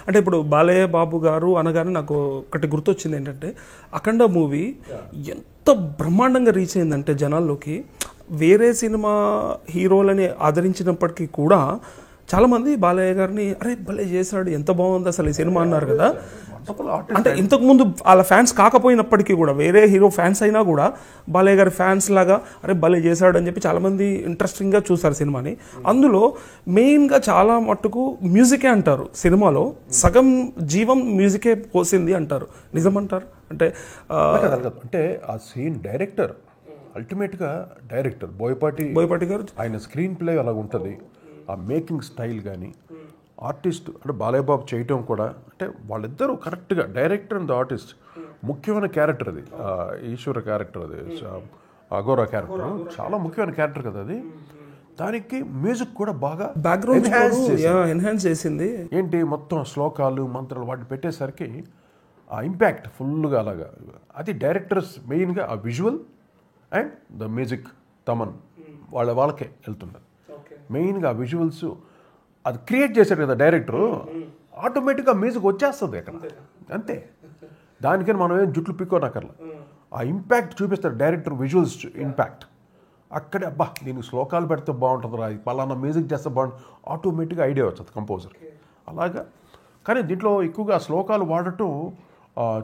అంటే ఇప్పుడు బాలయ్య బాబు గారు అనగానే నాకు ఒకటి గుర్తొచ్చింది ఏంటంటే అఖండ మూవీ ఎంత బ్రహ్మాండంగా రీచ్ అయిందంటే జనాల్లోకి, వేరే సినిమా హీరోలని ఆదరించినప్పటికీ కూడా చాలామంది బాలయ్య గారిని అరే భలే చేశాడు, ఎంత బాగుంది అసలు ఈ సినిమా అన్నారు కదా. అంటే ఇంతకుముందు వాళ్ళ ఫ్యాన్స్ కాకపోయినప్పటికీ కూడా, వేరే హీరో ఫ్యాన్స్ అయినా కూడా బాలయ్య గారి ఫ్యాన్స్ లాగా అరే భలే చేశాడు అని చెప్పి చాలామంది ఇంట్రెస్టింగ్గా చూస్తారు సినిమాని. అందులో మెయిన్గా చాలా మట్టుకు మ్యూజికే అంటారు, సినిమాలో సగం జీవం మ్యూజికే పోసింది అంటారు. నిజమంటారు? అంటే అంటే ఆ సీన్ డైరెక్టర్, అల్టిమేట్గా డైరెక్టర్ బోయపాటి గారు, ఆయన స్క్రీన్ ప్లే అలా ఉంటుంది, ఆ మేకింగ్ స్టైల్ కానీ, ఆర్టిస్ట్ అంటే బాలయ్య బాబు చేయటం కూడా, అంటే వాళ్ళిద్దరూ కరెక్ట్గా డైరెక్టర్ అండ్ ఆర్టిస్ట్. ముఖ్యమైన క్యారెక్టర్ అది, ఈశ్వర క్యారెక్టర్ అది, అఘోరా క్యారెక్టర్ చాలా ముఖ్యమైన క్యారెక్టర్ కదా అది. దానికి మ్యూజిక్ కూడా బాగా బ్యాక్గ్రౌండ్ ఎన్హాన్స్ చేసింది. ఏంటి మొత్తం శ్లోకాలు మంత్రాలు వాటిని పెట్టేసరికి ఆ ఇంపాక్ట్ ఫుల్గా అలాగా. అది డైరెక్టర్స్ మెయిన్గా ఆ visual and the music Thaman వాళ్ళకే వెళ్తున్నది మెయిన్గా. ఆ విజువల్స్ అది క్రియేట్ చేశాడు కదా డైరెక్టరు, ఆటోమేటిక్గా మ్యూజిక్ వచ్చేస్తుంది అక్కడ అంతే. దానికని మనం ఏం జుట్లు పిక్కోనక్కర్లా, ఆ ఇంపాక్ట్ చూపిస్తాడు డైరెక్టర్, విజువల్స్ ఇంపాక్ట్. అక్కడే అబ్బా దీనికి శ్లోకాలు పెడితే బాగుంటుందిరా, పలానా మ్యూజిక్ చేస్తే బాగుంటుంది, ఆటోమేటిక్గా ఐడియా వస్తుంది కంపోజర్ అలాగా. కానీ దీంట్లో ఎక్కువగా శ్లోకాలు వాడటం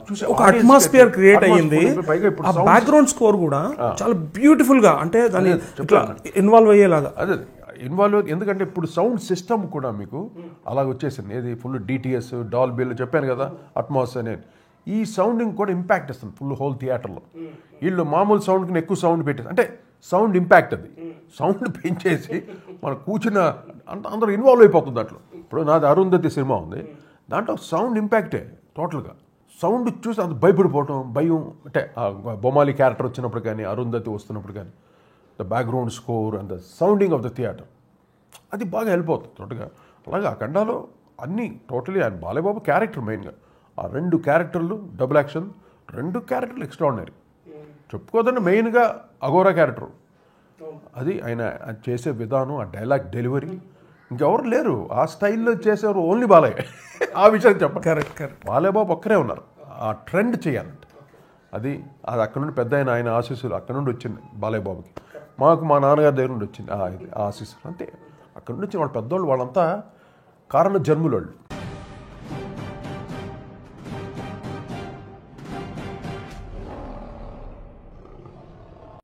చూసి ఒక అట్మాస్ఫియర్ క్రియేట్ అయ్యింది. ఆ బ్యాక్గ్రౌండ్ స్కోర్ కూడా చాలా బ్యూటిఫుల్ గా, అంటే దాన్ని ఇట్లా ఇన్వాల్వ్ అయ్యేలాగా అదే ఎందుకంటే ఇప్పుడు సౌండ్ సిస్టమ్ కూడా మీకు అలాగ వచ్చేసింది. ఏది ఫుల్ డిటిఎస్ డాల్బీలు చెప్పాను కదా, అట్మాస్ అనేది. ఈ సౌండింగ్ కూడా ఇంపాక్ట్ ఇస్తుంది ఫుల్ హోల్ థియేటర్లో. వీళ్ళు మామూలు సౌండ్కి ఎక్కువ సౌండ్ పెట్టేది, అంటే సౌండ్ ఇంపాక్ట్, అది సౌండ్ పెంచేసి మనం కూర్చున్న అందరూ ఇన్వాల్వ్ అయిపోతుంది దాంట్లో. ఇప్పుడు నాది అరుంధతి సినిమా ఉంది, దాంట్లో సౌండ్ ఇంపాక్టే టోటల్గా. సౌండ్ చూసి అంత భయపడిపోవటం, భయం, అంటే బొమ్మాలి క్యారెక్టర్ వచ్చినప్పుడు కానీ, అరుంధతి వస్తున్నప్పుడు కానీ, the background score and the sounding of the theatre, అది బాగా హెల్ప్ అవుతుంది టోటల్గా. అలాగే ఆ ఖండాలో అన్నీ టోటలీ ఆయన బాలయ్యబాబు క్యారెక్టర్ మెయిన్గా, ఆ 2 క్యారెక్టర్లు డబుల్ యాక్షన్, 2 క్యారెక్టర్లు ఎక్స్ట్రాడినరీ. చెప్పుకోదండి మెయిన్గా అఘోరా క్యారెక్టర్, అది ఆయన చేసే విధానం, ఆ డైలాగ్ డెలివరీ ఇంకెవరు లేరు ఆ స్టైల్లో చేసేవారు, ఓన్లీ బాలయ్య. ఆ విషయం చెప్పండి, కరెక్ట్. బాలయ్యబాబు ఒక్కరే ఉన్నారు ఆ ట్రెండ్ చేయాలంటే. అది అక్కడ నుండి పెద్ద ఆయన ఆశీస్సులు అక్కడ నుండి వచ్చింది బాలయ్యబాబుకి. మాకు మా నాన్నగారి దగ్గర నుండి వచ్చింది ఆ ఆశీస్సులు అంతే. అక్కడ నుంచి వాళ్ళ పెద్దోళ్ళు వాళ్ళంతా కారణ జన్ములు వాళ్ళు.